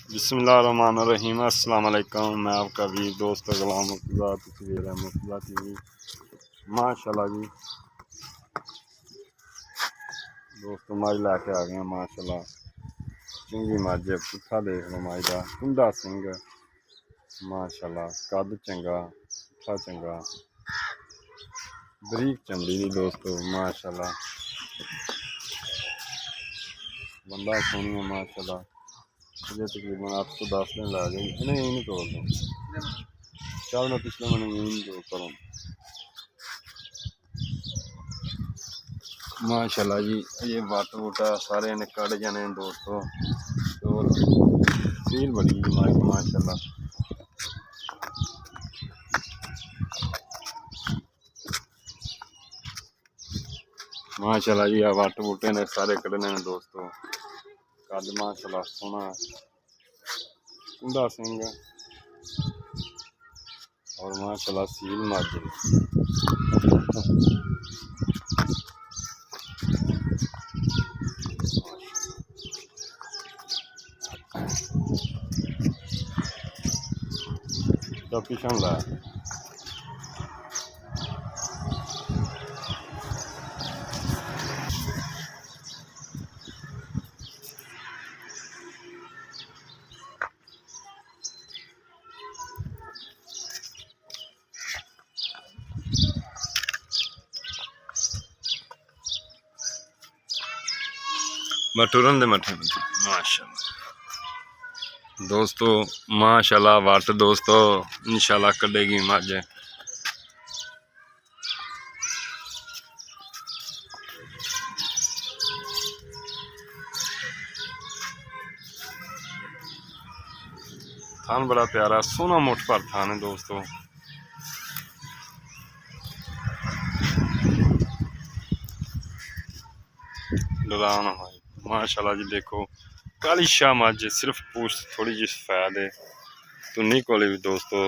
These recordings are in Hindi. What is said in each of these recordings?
बिस्मिल्लाहिर्रहमानिर्रहीम। अस्सलाम वालेकुम। मैं आपका वीर दोस्त गुलाम तस्वीर मुर्तज़ा टीवी। माशाल्लाह जी दोस्तों मज लैके आ गए माशाल्लाह। चंगी मज पुट्ठा देख लो मज का कुंडा सिंह माशाल्लाह कद चंगा पुट्ठा चंगा बरीक चमड़ी दी दोस्तों माशाल्लाह बंदा सोनी है माशाल्लाह। मुझे तकरीबन 8 से 10 दिन ला गई इन्हें यही नहीं तोड़ दूँ चल मैं पिछले महीने यही जो करूँ माशाल्लाह जी। ये वट बूटा सारे ने कट जाने दोस्तों और फील बड़ी माशाल्लाह। माशाल्लाह जी आ वट बूटे ने सारे कटने दोस्तों। कद माशाल्लाह सोना कुंडा सिंह और माशाल्लाह सील मज तो पिछन ला मटूरन दे मठे माशाल्लाह दोस्तों। माशाल्लाह वट दोस्तों इंशाल्लाह कटेगी मज। थान बड़ा प्यारा सोना मुठ पर थान है दोस्तों। डराना भाई माशाल्लाह जी देखो काली शाह मज सिर्फ पूछ थोड़ी जी सफेद है तुन्नी कोली भी दोस्तों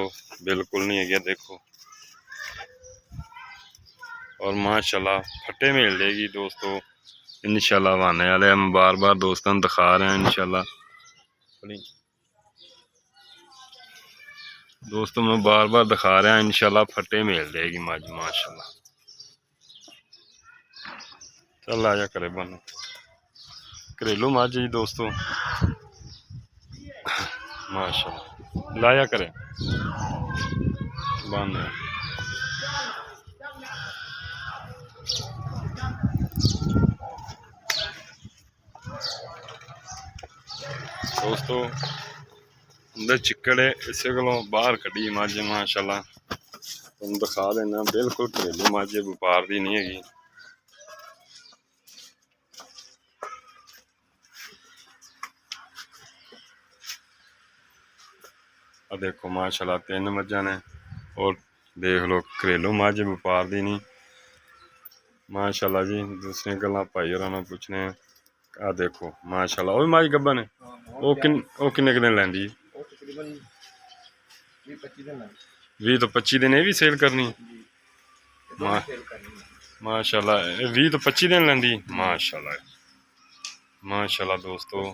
बिल्कुल नहीं है देखो। और माशाल्लाह फटे मेल लेगी दोस्तों इंशाल्लाह। वाने वाले हम बार बार दोस्तों दिखा रहे हैं इंशाल्लाह दोस्तों मैं बार बार दिखा रहा हूँ इंशाल्लाह फटे मेल देगी मज माशाल्लाह। चल आया करे बन घरेलू मज जी दोस्तों माशाल्लाह लाया करे बन दोस्तों अंदर चिक्कड़ है इसे को बाहर कड़ी मज माशाल्लाह तुम दिखा देना बिल्कुल घरेलू मज व्यापार की नहीं हैगी। देखो माशाल्लाह 3 मज्जां ने और देख लो घरेलू मज व्यापार की नहीं माशाल्लाह जी। दूसरी गल्लां भाई होरां नूं पुछने आ देखो माशाल्लाह वो मज गब्बन है वो किन्ने दिन लैंदी 20 तो 25 दिन ये भी सेल करनी माशाल्लाह 20 तो 25 दिन लैंदी माशाल्लाह माशाल्लाह दोस्तों।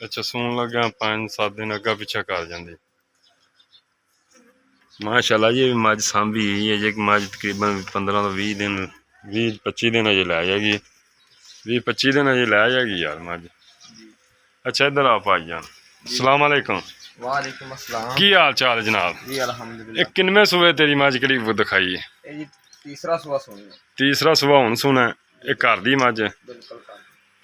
अच्छा सून लग्या 5-7 दिन अग्गा पिछा कर जाती माशाल्लाह। ये मज सांभी है जे मज तकरीबन 15 तो 20 दिन 20-25 दिन अजे लै जाएगी 20-25 दिन अजे लै जाएगी यार मज। अच्छा इधर आप आई जान अस्सलाम वालेकुम। वालेकुम अस्सलाम। की हाल चाल जनाब जी अल्हम्दुलिल्लाह। किनवे सुबह तेरी मज कड़ी दिखाई है तीसरा सुबह सुनी तीसरा सुबह हुन सुना ये घर दी मज बिल्कुल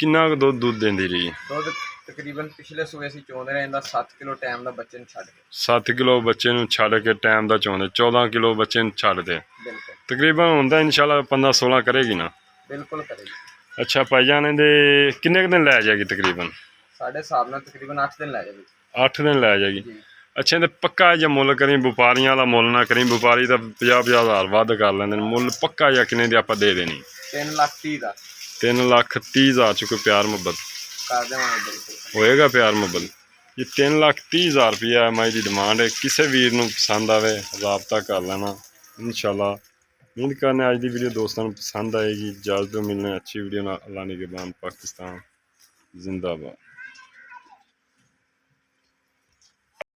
किन्ना दुध देंदी रही दुध तकरीबन पिछले सुबह से चोंदे रहे 7 किलो टाइम का बच्चे छड़ के 7 किलो बच्चे छड़ के टाइम का चौंदे 14 किलो बच्चे छड़ दे तकरीबन होंदा इंशाल्लाह 15-16 करेगी ना बिल्कुल करेगी। अच्छा भाईजान दे किन्ने दिन लै जाएगी तकरीबन साढ़े हिसाब नाल तकरीबन 8 दिन लै जाएगी 8 दिन लै जाएगी। अच्छा तो पक्का जो मुल करी व्यापारियों वाला मुल ना करी व्यापारी तो 50-50 हज़ार वध कर लेंगे मुल पक्का या किन्ने दी आप दे देनी 3,30,000 च कोई प्यार मुहब्बत होएगा प्यार मुहब्बत। ये 3,30,000 रुपया मज की डिमांड है किसी वीर नूं पसंद आवे राबता कर लेना इंशाल्लाह। उम्मीद करने अज की वीडियो दोस्तों को पसंद आएगी। इजाज़त मिलने अच्छी वीडियो अल्लाह निगहबान पाकिस्तान जिंदाबाद।